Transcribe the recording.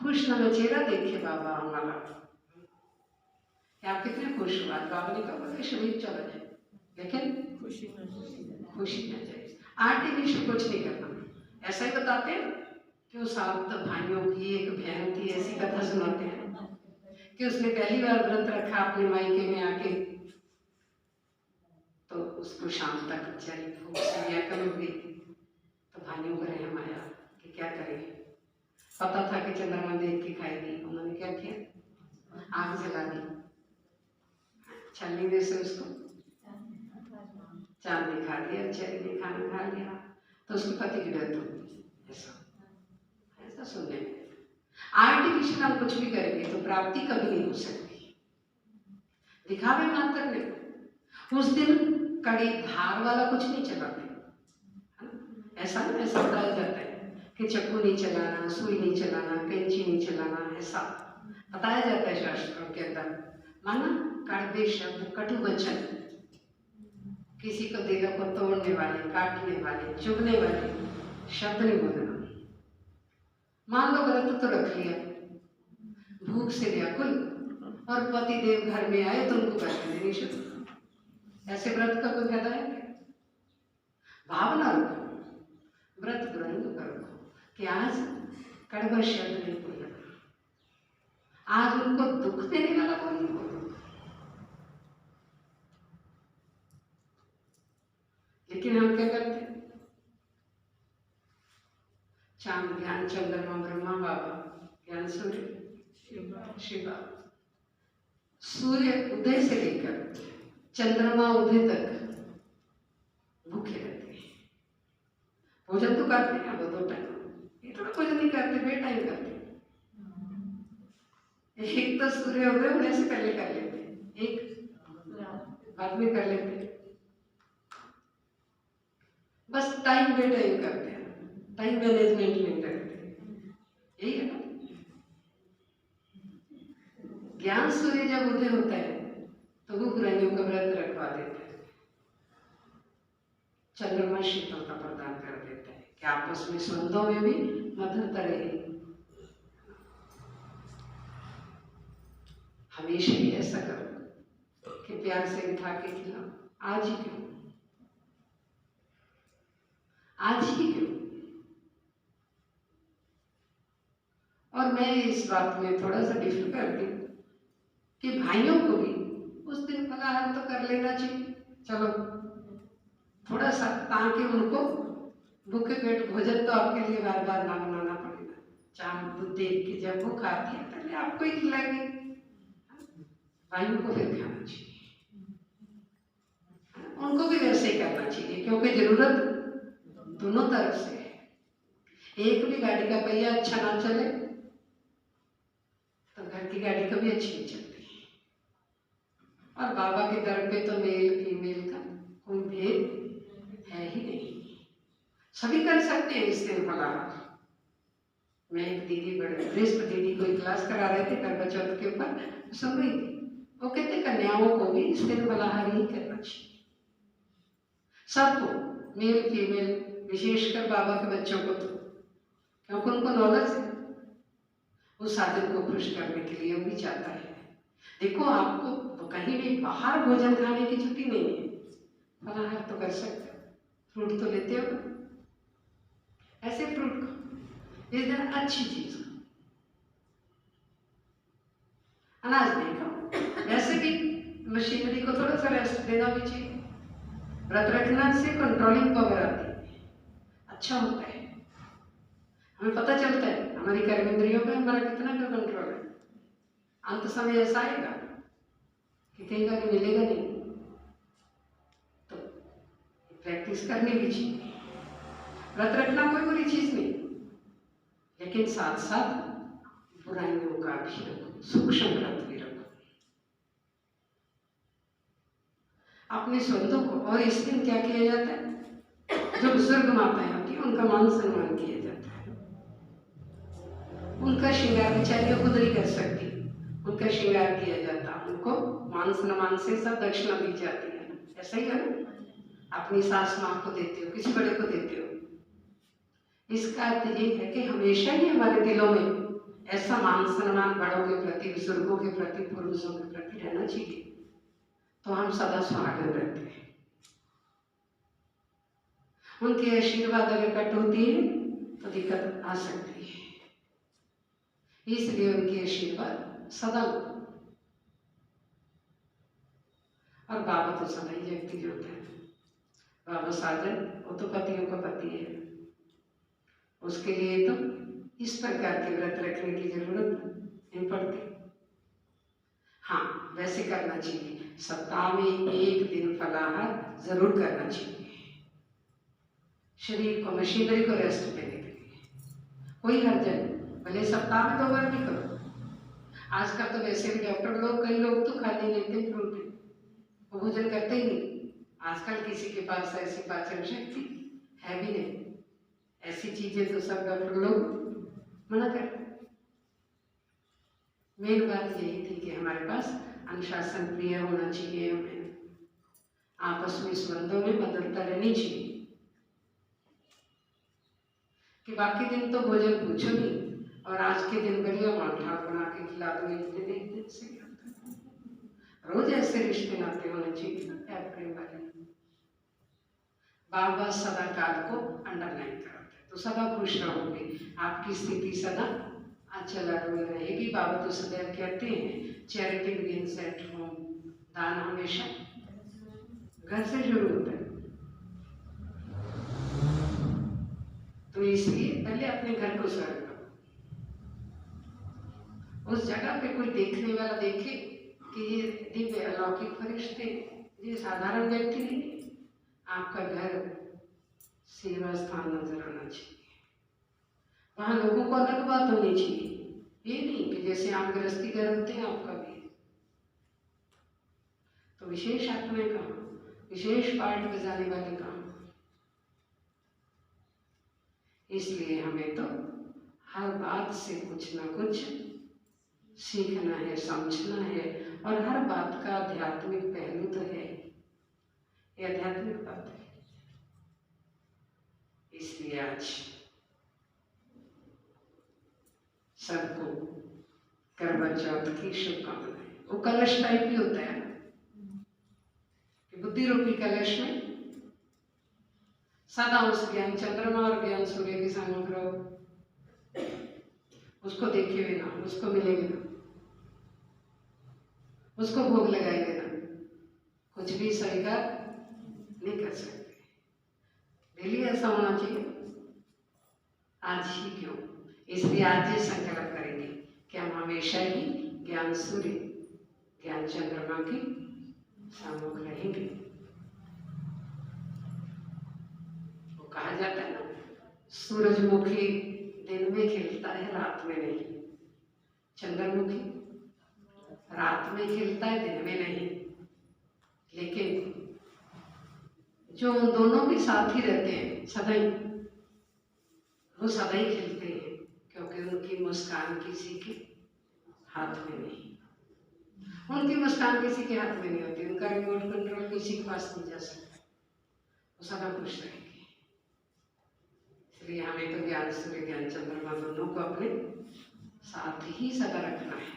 खुश नवा चेहरा देखे बाबा हमारा, आप कितने खुश हो। आज बाबा ने कहा बोले शरीर चला जाए लेकिन खुशी न जाए। आर्टिफिशियल कुछ नहीं करना। ऐसा ही बताते हैं कि वो 7 भाइयों की एक बहन थी, ऐसी कथा सुनाते हैं कि उसने पहली बार व्रत रखा अपने मायके में आके, तो उसको शाम तक बेचारी भूख से व्याकुल हो गई। तो भाइयों को रहम आया कि क्या करें। पता था कि चंद्रमा देख के खाएगी। उन्होंने क्या किया, आग जला दी, छलनी में से उसको चांद दिखा दिया, बेचारी ने खाना खा लिया तो उसके पति की डेथ हो गई। ऐसा सुनने में आर्टिफिशियल हम कुछ भी करेंगे तो प्राप्ति कभी नहीं हो सकती, दिखावे मात्र नहीं। उस दिन कड़ी धार वाला कुछ नहीं चलाते, ऐसा ना, ऐसा बताया जाता है कि चक्कू नहीं चलाना, सुई नहीं चलाना, कैंची नहीं चलाना, ऐसा बताया जाता है शास्त्रों के अंदर। माना कड़वे शब्द, कटु वचन, किसी को दिलों को तोड़ने वाले, काटने वाले, चुभने वाले शब्द नहीं बोलना। मान लो व्रत तो रख लिया, भूख से व्याकुल और पति देव घर में आए तो उनको कष्ट देनी शुरू, ऐसे व्रत का कोई फायदा है? भावना रखो, व्रत ग्रहण करो कि आज कड़वा शब्द नहीं बोलना, आज उनको दुख देने वाला कोई नहीं बोलना। लेकिन हम क्या करते हैं, चांद ज्ञान, चंद्रमा ब्रह्मा बाबा, ज्ञान सूर्य शिवा, सूर्य उदय से लेकर चंद्रमा उदय तक भूखे रहते हैं। भोजन तो करते हैं वो 2 टाइम, ये थोड़ा भोजन नहीं करते, बेटाइम करते हैं। एक तो सूर्य उदय होने से पहले कर लेते हैं, एक बाद में कर लेते हैं, बस टाइम बे टाइम करते हैं, टाइम मैनेजमेंट नहीं करते। यही है ना। ज्ञान सूर्य जब उदय होता है तो वो बुराइयों का व्रत रखवा देता है, चंद्रमा शीतलता प्रदान कर देता है कि आपस में संबंधों में भी मधुरता रहे। हमेशा ही ऐसा करो कि प्यार से बिठा के खिलाओ। आज ही क्यों, आज ही क्यों। और मैं इस बात में थोड़ा सा डिफर करती हूँ कि भाइयों को भी उस दिन फलाहार तो कर लेना चाहिए, चलो थोड़ा सा, ताकि उनको भूखे पेट भोजन तो आपके लिए बार बार ना बनाना पड़ेगा। चांद दूध देख के जब वो खाती है पहले आपको ही खिलाएगी, भाइयों को फिर खाना चाहिए, उनको भी वैसे ही करना चाहिए, क्योंकि जरूरत दोनों तरफ से है। एक भी गाड़ी का पहिया अच्छा ना चले तो घर की गाड़ी कभी अच्छी नहीं चलती। और बाबा के दर पे तो मेल फीमेल का कोई भेद है ही नहीं, सभी कर सकते हैं इस दिन फलाहार। मैं एक दीदी, बड़े वरिष्ठ दीदी को क्लास करा रहे थे करवा चौथ के ऊपर, सुन रही थी, वो कहते कन्याओं को भी इस दिन फलाहार ही करना चाहिए, सबको, मेल फीमेल, विशेषकर बाबा के बच्चों को, तो क्योंकि उनको नॉलेज है, वो साधक को खुश करने के लिए वो भी चाहता है। देखो आपको कहीं भी बाहर भोजन खाने की छुट्टी नहीं है, फलाहार तो कर सकते हो, फ्रूट तो लेते हो, ऐसे फ्रूट को इस दिन अच्छी चीज, अनाज नहीं खाओ। वैसे भी मशीनरी को थोड़ा सा रेस्ट देना भी चाहिए। व्रत रखना से कंट्रोलिंग पावर आती है, अच्छा होता है, हमें पता चलता है हमारी कर्मेंद्रियों पे हमारा कितना का कंट्रोल है। अंत समय ऐसा आएगा कि कहीं का मिलेगा नहीं, तो प्रैक्टिस करनी भी चाहिए। व्रत रखना कोई बुरी चीज नहीं, लेकिन साथ साथ बुराइयों का भी रखो, सूक्ष्म व्रत भी रखो अपने स्वंतों को। और इस दिन क्या किया जाता है, जो बुजुर्ग माताएं होती हैं उनका मान सम्मान किया जाता है, उनका श्रृंगार बेचारियों खुद नहीं कर सकती, उनका श्रृंगार किया जाता, उनको मान सम्मान से सब दक्षिणा दी जाती है। ऐसा ही है ना, अपनी सास माँ को देते हो, किसी बड़े को देते हो, इसका अर्थ ये है कि हमेशा ही हमारे दिलों में ऐसा मान सम्मान बड़ों के प्रति, बुजुर्गों के प्रति, पुरुषों के प्रति रहना चाहिए, तो हम सदा सुहागन रहते हैं। उनके आशीर्वाद अगर कट होती है तो दिक्कत आ सकती है, इसलिए उनके आशीर्वाद सदा। और बाबा तो सदा ही जगती ज्योत है। बाबा साजन वो तो पतियों का पति है, उसके लिए तो इस प्रकार के व्रत रखने की जरूरत नहीं पड़ती। हाँ, वैसे करना चाहिए, सप्ताह में एक दिन फलाहार जरूर करना चाहिए, शरीर को, मशीनरी को रेस्ट देने के लिए। कोई हर्ज नहीं, भले सप्ताह में 2 बार भी करो। आजकल तो वैसे भी डॉक्टर लोग, कई लोग तो खाली लेते हैं फ्रूट, वो भोजन करते ही नहीं। आजकल किसी के पास ऐसी पाचन शक्ति है भी नहीं, ऐसी चीजें तो सब डॉक्टर लोग मना करते। मेन बात यही थी कि हमारे पास अनुशासन प्रिय होना चाहिए, हमें आपस में संबंधों में मधुरता रहनी चाहिए, कि बाकी दिन तो भोजन पूछो नहीं, और आज के दिन बढ़िया माठा बना के खिला दो, एक दिन से रोज ऐसे रिश्ते नाते होने चाहिए ना, प्यार प्रेम वाले। बाबा सदा काल को अंडरलाइन कराते, तो सदा खुश रहोगे, आपकी स्थिति सदा चला रहेगी। बाबा तो सदैव कहते हैं चैरिटी बिगिंस एट होम, दान हमेशा घर से शुरू होता है। तो इसलिए पहले अपने घर को स्वर्ग करो, उस जगह पे कोई देखने वाला देखे कि ये दिव्य अलौकिक फरिश्ते, ये साधारण व्यक्ति नहीं, आपका घर सेवा स्थान नजर आना चाहिए। वहां लोगों को अलग बात होनी चाहिए, ये नहीं कि जैसे आम गृहस्थी घर होते हैं आपका भी। तो विशेष आत्माएं कहाँ, विशेष पार्ट बजाने वाले कहाँ। इसलिए हमें तो हर बात से कुछ ना कुछ सीखना है, समझना है, और हर बात का आध्यात्मिक पहलू तो है, ये आध्यात्मिक बात है। इसलिए आज सबको करवा चौथ की शुभकामनाएं। वो कलश टाइप ही होता है कि बुद्धि रूपी कलश में सदा उस ज्ञान चंद्रमा और ज्ञान सूर्य की सामग्री, उसको देखे बिना, उसको मिले बिना, उसको भोग लगाए बिना कुछ भी स्वीकार नहीं कर सकते। डेली ऐसा होना चाहिए, आज ही क्यों, इसलिए आज ये संकल्प करेंगे कि हम हमेशा ही ज्ञान सूर्य, ज्ञान चंद्रमा की सम्मुख रहेंगे। वो कहा जाता है ना, सूरजमुखी दिन में खिलता है, रात में नहीं। चंद्रमुखी रात में खिलता है, दिन में नहीं। लेकिन जो उन दोनों भी साथ ही रहते हैं सदा ही, वो सदा ही खिलते हैं, क्योंकि उनकी मुस्कान किसी के हाथ में नहीं। उनकी मुस्कान किसी के हाथ में नहीं होती, उनका रिमोट कंट्रोल किसी के पास नहीं जा सकता, वो सदा खुश रहेंगे। इसलिए हमें तो ज्ञान सूर्य, ज्ञान चंद्रमा दोनों को अपने साथ ही सदा रखना है।